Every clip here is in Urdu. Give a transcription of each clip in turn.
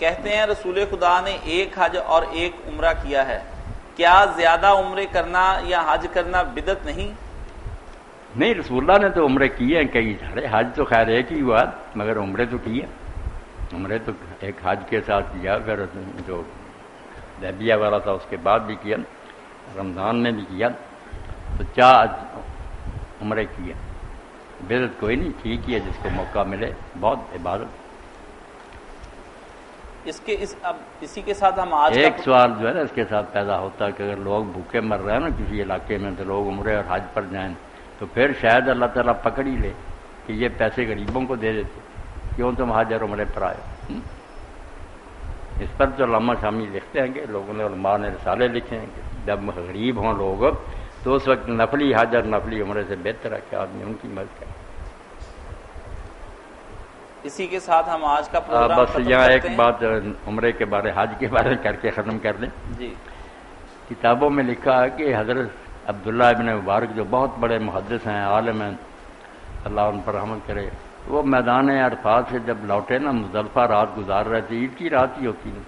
کہتے ہیں رسول خدا نے ایک حج اور ایک عمرہ کیا ہے، کیا زیادہ عمرے کرنا یا حج کرنا بدعت نہیں؟ نہیں، رسول اللہ نے تو عمرے کیے ہیں کئی سارے، حج تو خیر ایک ہی ہوا مگر عمرے تو کیے، عمرے تو ایک حج کے ساتھ کیا، پھر جو حدیبیہ والا تھا اس کے بعد بھی کیا، رمضان میں بھی کیا، تو 4 عمرے کیے، بدعت کوئی نہیں، ٹھیک ہی ہے، جس کو موقع ملے، بہت عبادت۔ اسی کے ساتھ ہم آج ایک سوال جو ہے نا اس کے ساتھ پیدا ہوتا ہے کہ اگر لوگ بھوکے مر رہے ہیں نا کسی علاقے میں تو لوگ عمرے اور حج پر جائیں تو پھر شاید اللہ تعالیٰ پکڑ ہی لے کہ یہ پیسے غریبوں کو دے دیتے، کیوں تم حج اور عمرے پر آئے؟ اس پر تو علامہ شامی لکھتے ہیں کہ لوگوں نے، علماء نے رسالے لکھے ہیں کہ جب غریب ہوں لوگ تو اس وقت نفلی حج اور نفلی عمرے سے بہتر ہے کہ آدمی ان کی مدد کرے۔ اسی کے ساتھ ہم آج کا پروگرام بس یہاں ایک بات عمرے کے بارے، حج کے بارے کر کے ختم کر دیں۔ جی، کتابوں میں لکھا ہے کہ حضرت عبداللہ ابن مبارک جو بہت بڑے محدث ہیں، عالم ہیں، اللہ ان پر رحمت کرے، وہ میدان عرفات سے جب لوٹے نا مزدلفہ رات گزار رہے تھے، عید کی رات ہی ہوتی ہے،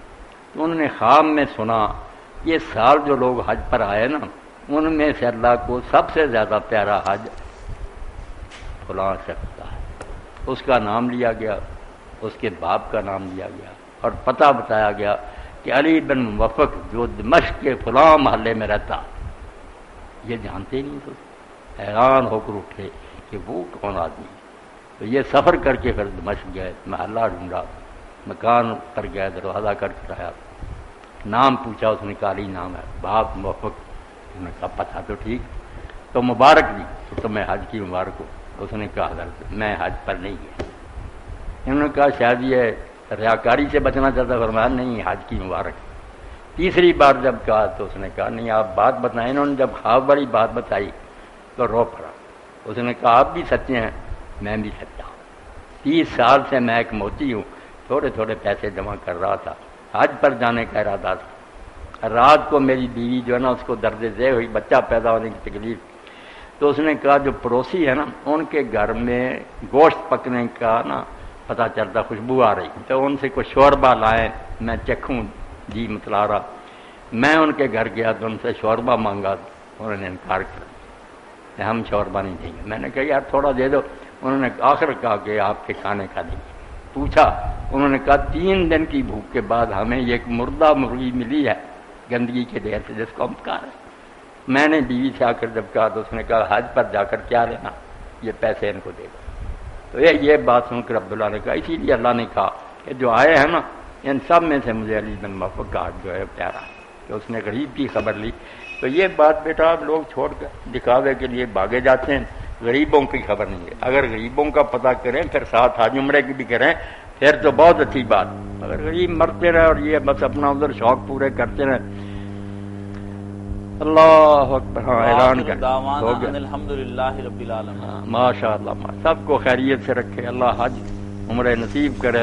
تو انہوں نے خواب میں سنا یہ سال جو لوگ حج پر آئے نا ان میں سے اللہ کو سب سے زیادہ پیارا حج فلاں شخص کا ہے، اس کا نام لیا گیا، اس کے باپ کا نام لیا گیا اور پتہ بتایا گیا کہ علی بن موفق جو دمشق کے فلاں محلے میں رہتا، یہ جانتے نہیں تو حیران ہو کر اٹھے کہ وہ کون آدمی ہے، تو یہ سفر کر کے پھر دمشق گئے، محلہ ڈھونڈا، مکان پر گئے، دروازہ کر کے آیا، نام پوچھا، اس نے کہا علی نام ہے، باپ موفق، انہوں نے کہا پتہ تو ٹھیک، تو مبارک دی، تو تمہیں حج کی مبارک ہو۔ اس نے کہا حضرت میں حج پر نہیں گیا۔ انہوں نے کہا شاید یہ ریاکاری سے بچنا چاہتا، فرمایا نہیں حج کی مبارک۔ تیسری بار جب کہا تو اس نے کہا نہیں آپ بات بتائیں۔ انہوں نے جب خواب والی بات بتائی تو رو پڑا۔ اس نے کہا آپ بھی سچے ہیں، میں بھی سچا ہوں، 30 سال سے میں ایک موتی ہوں، تھوڑے تھوڑے پیسے جمع کر رہا تھا، حج پر جانے کا ارادہ تھا، رات کو میری بیوی جو ہے نا اس کو درد ذیل ہوئی، بچہ پیدا ہونے کی تکلیف، تو اس نے کہا جو پڑوسی ہے نا ان کے گھر میں گوشت پکنے کا نا پتہ چلتا، خوشبو آ رہی، تو ان سے کچھ شوربہ لائیں میں چکھوں، جی متلا رہا، میں ان کے گھر گیا تو ان سے شوربہ مانگا، انہوں نے انکار کر دیا، ہم شوربہ نہیں دیں گے۔ میں نے کہا یار تھوڑا دے دو، انہوں نے آخر کہا کہ آپ کے کھانے کا دیں گے۔ پوچھا، انہوں نے کہا 3 دن کی بھوک کے بعد ہمیں یہ ایک مردہ مرغی ملی ہے گندگی کے ڈھیر سے جس کو ہم کھا رہے ہیں۔ میں نے بیوی سے آ کر جب کہا تو اس نے کہا حج پر جا کر کیا لینا، یہ پیسے ان کو دے گا۔ تو یہ بات سن کر عبداللہ نے کہا اسی لیے اللہ نے کہا کہ جو آئے ہیں نا ان سب میں سے مجھے علی بن موفق کا حج جو ہے پیارا ہے، کہ اس نے غریب کی خبر لی۔ تو یہ بات بیٹا آپ لوگ چھوڑ کر دکھاوے کے لیے بھاگے جاتے ہیں، غریبوں کی خبر نہیں ہے۔ اگر غریبوں کا پتہ کریں پھر ساتھ حج عمرے کی بھی کریں پھر تو بہت اچھی بات، اگر غریب مرتے رہے اور یہ بس اپنا ادھر شوق پورے کرتے رہے۔ اللہ اکبر، ہاں اعلان کر ہو گیا، الحمدللہ رب العالمین، ماشاء اللہ، سب کو خیریت سے رکھے، اللہ حج عمرے نصیب کرے۔